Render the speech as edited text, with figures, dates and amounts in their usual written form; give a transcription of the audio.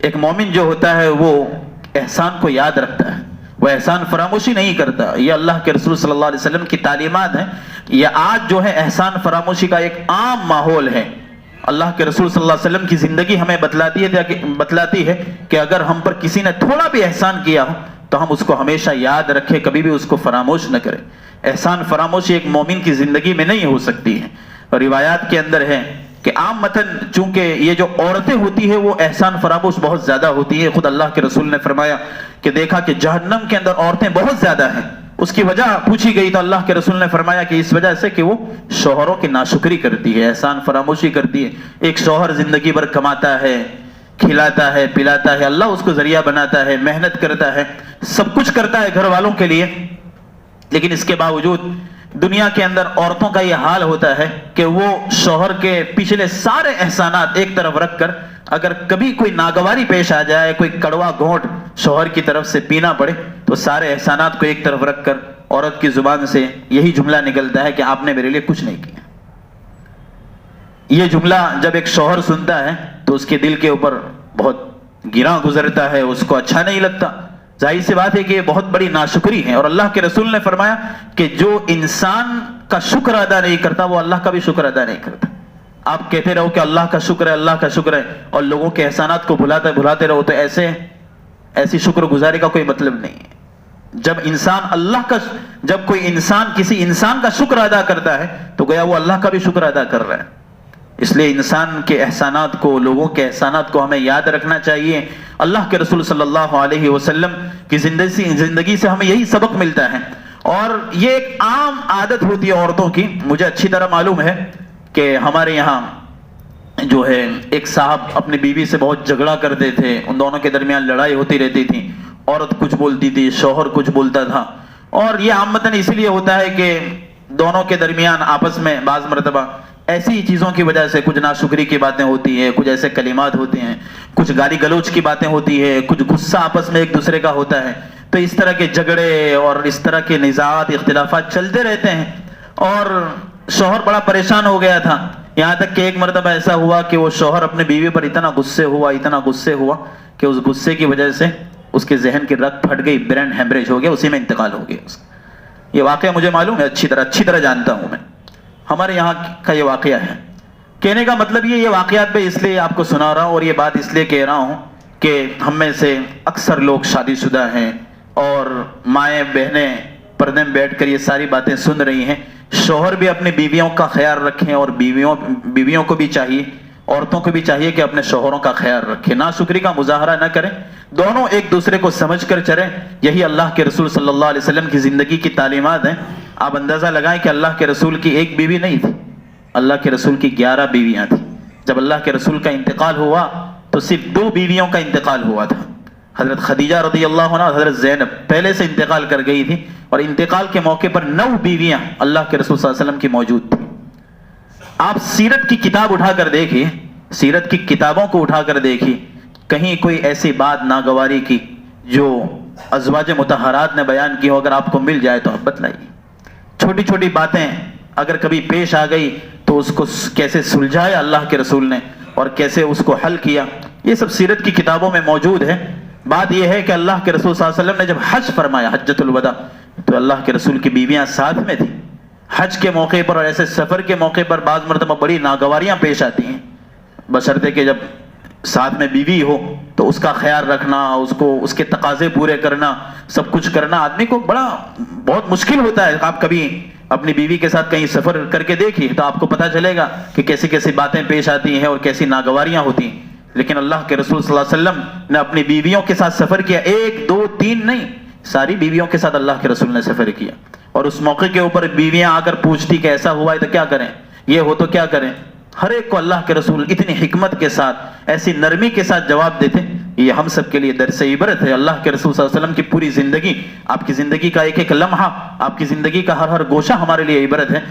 ایک مومن جو ہوتا ہے وہ احسان کو یاد رکھتا ہے، وہ احسان فراموشی نہیں کرتا. یہ اللہ کے رسول صلی اللہ علیہ وسلم کی تعلیمات ہیں. یہ آج جو ہے احسان فراموشی کا ایک عام ماحول ہے. اللہ کے رسول صلی اللہ علیہ وسلم کی زندگی ہمیں بتلاتی ہے کہ اگر ہم پر کسی نے تھوڑا بھی احسان کیا ہو تو ہم اس کو ہمیشہ یاد رکھیں، کبھی بھی اس کو فراموش نہ کریں. احسان فراموشی ایک مومن کی زندگی میں نہیں ہو سکتی ہے. اور روایات کے اندر ہے کہ عام متن چونکہ یہ جو عورتیں ہوتی ہیں وہ احسان فراموش بہت زیادہ ہوتی ہے. خود اللہ کے رسول نے فرمایا کہ دیکھا کہ جہنم کے اندر عورتیں بہت زیادہ ہیں. اس کی وجہ پوچھی گئی تو اللہ کے رسول نے فرمایا کہ اس وجہ سے کہ وہ شوہروں کی ناشکری کرتی ہے، احسان فراموشی کرتی ہے. ایک شوہر زندگی بھر کماتا ہے، کھلاتا ہے، پلاتا ہے، اللہ اس کو ذریعہ بناتا ہے، محنت کرتا ہے، سب کچھ کرتا ہے گھر والوں کے لیے، لیکن اس کے باوجود دنیا کے اندر عورتوں کا یہ حال ہوتا ہے کہ وہ شوہر کے پچھلے سارے احسانات ایک طرف رکھ کر اگر کبھی کوئی ناگواری پیش آ جائے، کوئی کڑوا گھونٹ شوہر کی طرف سے پینا پڑے تو سارے احسانات کو ایک طرف رکھ کر عورت کی زبان سے یہی جملہ نکلتا ہے کہ آپ نے میرے لیے کچھ نہیں کیا. یہ جملہ جب ایک شوہر سنتا ہے تو اس کے دل کے اوپر بہت گراں گزرتا ہے، اس کو اچھا نہیں لگتا. ظاہر سی بات ہے کہ یہ بہت بڑی ناشکری ہے. اور اللہ کے رسول نے فرمایا کہ جو انسان کا شکر ادا نہیں کرتا وہ اللہ کا بھی شکر ادا نہیں کرتا. آپ کہتے رہو کہ اللہ کا شکر ہے، اللہ کا شکر ہے، اور لوگوں کے احسانات کو بھلاتے رہو تو ایسی شکر گزاری کا کوئی مطلب نہیں ہے. جب کوئی انسان کسی انسان کا شکر ادا کرتا ہے تو گویا وہ اللہ کا بھی شکر ادا کر رہا ہے. اس لیے انسان کے احسانات کو، لوگوں کے احسانات کو ہمیں یاد رکھنا چاہیے. اللہ کے رسول صلی اللہ علیہ وسلم کی زندگی سے ہمیں یہی سبق ملتا ہے. اور یہ ایک عام عادت ہوتی ہے عورتوں کی. مجھے اچھی طرح معلوم ہے کہ ہمارے یہاں جو ہے ایک صاحب اپنی بیوی سے بہت جھگڑا کرتے تھے، ان دونوں کے درمیان لڑائی ہوتی رہتی تھی. عورت کچھ بولتی تھی، شوہر کچھ بولتا تھا. اور یہ عامتاً اس لیے ہوتا ہے کہ دونوں کے درمیان آپس میں بعض مرتبہ ایسی چیزوں کی وجہ سے کچھ ناشکری کی باتیں ہوتی ہیں، کچھ ایسے کلمات ہوتے ہیں، کچھ گالی گلوچ کی باتیں ہوتی ہے، کچھ غصہ آپس میں ایک دوسرے کا ہوتا ہے. تو اس طرح کے جھگڑے اور اس طرح کے نزاعات، اختلافات چلتے رہتے ہیں. اور شوہر بڑا پریشان ہو گیا تھا، یہاں تک کہ ایک مرتبہ ایسا ہوا کہ وہ شوہر اپنے بیوی پر اتنا غصے ہوا کہ اس غصے کی وجہ سے اس کے ذہن کی رگ پھٹ گئی، برین ہیمریج ہو گیا، اسی میں انتقال ہو گیا. یہ واقعہ مجھے معلوم ہے، اچھی طرح جانتا ہوں میں. ہمارے یہاں کا یہ واقعہ ہے. کہنے کا مطلب یہ واقعات میں اس لیے آپ کو سنا رہا ہوں اور یہ بات اس لیے کہہ رہا ہوں کہ ہم میں سے اکثر لوگ شادی شدہ ہیں اور مائیں بہنیں پردے میں بیٹھ کر یہ ساری باتیں سن رہی ہیں. شوہر بھی اپنی بیویوں کا خیال رکھیں اور بیویوں کو بھی چاہیے، عورتوں کو بھی چاہیے کہ اپنے شوہروں کا خیال رکھیں، ناشکری کا مظاہرہ نہ کریں، دونوں ایک دوسرے کو سمجھ کر چلیں. یہی اللہ کے رسول صلی اللہ علیہ وسلم کی زندگی کی تعلیمات ہیں. آپ اندازہ لگائیں کہ اللہ کے رسول کی ایک بیوی نہیں تھی، اللہ کے رسول کی 11 بیویاں تھیں. جب اللہ کے رسول کا انتقال ہوا تو صرف 2 بیویوں کا انتقال ہوا تھا. حضرت خدیجہ رضی اللہ عنہ، حضرت زینب پہلے سے انتقال کر گئی تھی، اور انتقال کے موقع پر 9 بیویاں اللہ کے رسول صلی اللہ علیہ وسلم کی موجود تھیں. آپ سیرت کی کتاب اٹھا کر دیکھیے، سیرت کی کتابوں کو اٹھا کر دیکھیے، کہیں کوئی ایسی بات ناگواری کی جو ازواج مطہرات نے بیان کی ہو، اگر آپ کو مل جائے تو آپ بتلائیے. چھوٹی چھوٹی باتیں اگر کبھی پیش آ گئی تو اس کو کیسے سلجھایا اللہ کے رسول نے اور کیسے اس کو حل کیا، یہ سب سیرت کی کتابوں میں موجود ہے. بات یہ ہے کہ اللہ کے رسول صلی اللہ علیہ وسلم نے جب حج فرمایا، حجۃ الوداع، تو اللہ کے رسول کی بیویاں ساتھ میں تھیں. حج کے موقع پر اور ایسے سفر کے موقع پر بعض مرتبہ بڑی ناگواریاں پیش آتی ہیں، بشرطے کہ جب ساتھ میں بیوی ہو تو اس کا خیال رکھنا، اس کے تقاضے پورے کرنا، سب کچھ کرنا آدمی کو بہت مشکل ہوتا ہے. آپ کبھی اپنی بیوی کے ساتھ کہیں سفر کر کے دیکھیے تو آپ کو پتہ چلے گا کہ کیسی کیسی باتیں پیش آتی ہیں اور کیسی ناگواریاں ہوتی ہیں. لیکن اللہ کے رسول صلی اللہ علیہ وسلم نے اپنی بیویوں کے ساتھ سفر کیا، 1 2 3 نہیں، ساری بیویوں کے ساتھ اللہ کے رسول نے سفر کیا. اور اس موقع کے اوپر بیویاں آ کر پوچھتی کہ ایسا ہوا ہے تو کیا کریں، یہ ہو تو کیا کریں. ہر ایک کو اللہ کے رسول اتنی حکمت کے ساتھ، ایسی نرمی کے ساتھ جواب دیتے. یہ ہم سب کے لیے درس عبرت ہے. اللہ کے رسول صلی اللہ علیہ وسلم کی پوری زندگی، آپ کی زندگی کا ایک ایک لمحہ، آپ کی زندگی کا ہر گوشہ ہمارے لیے عبرت ہے.